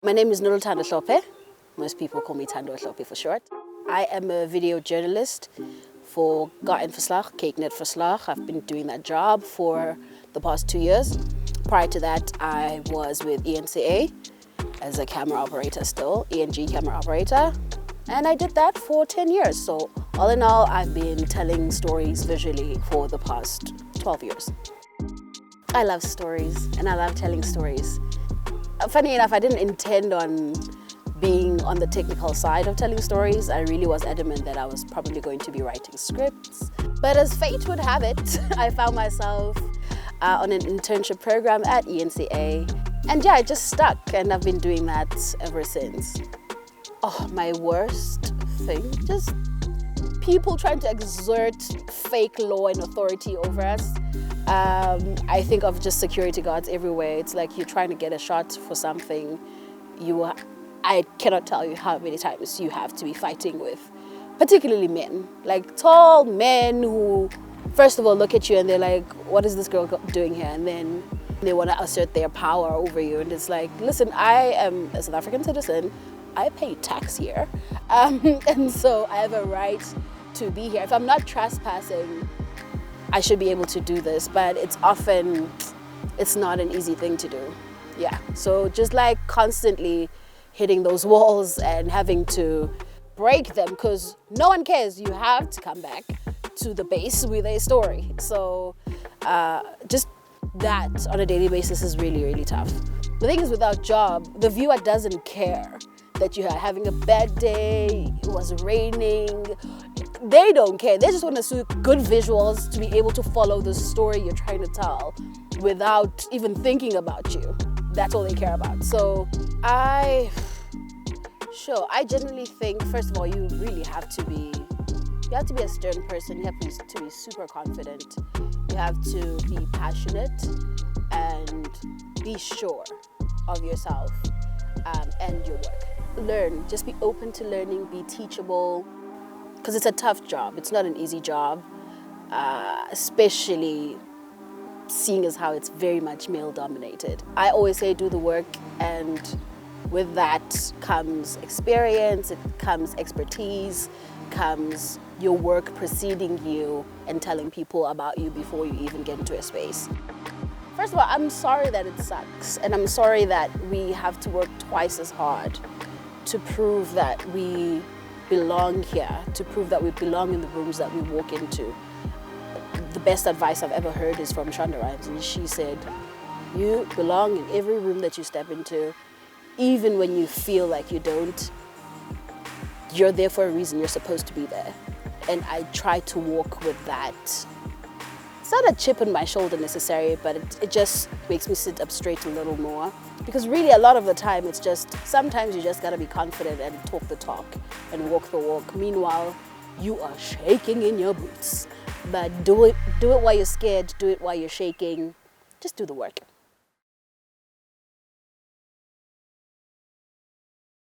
My name is Noluthando Hlophe. Most people call me Thando Hlophe for short. I am a video journalist for Garten Verslag, Cakenet Verslag. I've been doing that job for the past 2 years. Prior to that, I was with ENCA as a camera operator still, ENG camera operator. And I did that for 10 years. So all in all, I've been telling stories visually for the past 12 years. I love stories and I love telling stories. Funny enough, I didn't intend on being on the technical side of telling stories. I really was adamant that I was probably going to be writing scripts. But as fate would have it, I found myself on an internship program at ENCA. And yeah, I just stuck and I've been doing that ever since. Oh, my worst thing, just people trying to exert fake law and authority over us. I think of just security guards everywhere. It's like you're trying to get a shot for something. I cannot tell you how many times you have to be fighting with, particularly men, like tall men who, first of all, look at you and they're like, what is this girl doing here? And then they want to assert their power over you. And it's like, listen, I am a South African citizen. I pay tax here. And so I have a right to be here. If I'm not trespassing, I should be able to do this, but it's not an easy thing to do. Yeah, so just like constantly hitting those walls and having to break them because no one cares. You have to come back to the base with a story. So just that on a daily basis is really, really tough. The thing is, with our job, the viewer doesn't care that you are having a bad day, it was raining. They don't care. They just want to see good visuals to be able to follow the story you're trying to tell without even thinking about you. That's all they care about. So I genuinely think, first of all, you really have to be a stern person. You have to be super confident. You have to be passionate and be sure of yourself and your work. Learn, just be open to learning, be teachable, because it's a tough job. It's not an easy job, especially seeing as how it's very much male dominated. I always say do the work, and with that comes experience, it comes expertise, comes your work preceding you and telling people about you before you even get into a space. First of all, I'm sorry that it sucks, and I'm sorry that we have to work twice as hard to prove that we belong here, to prove that we belong in the rooms that we walk into. The best advice I've ever heard is from Shonda Rhimes, and she said, you belong in every room that you step into, even when you feel like you don't. You're there for a reason, you're supposed to be there. And I try to walk with that. It's not a chip on my shoulder necessarily, but it just makes me sit up straight a little more. Because really a lot of the time it's just, sometimes you just gotta be confident and talk the talk and walk the walk. Meanwhile, you are shaking in your boots. But do it while you're scared, do it while you're shaking. Just do the work.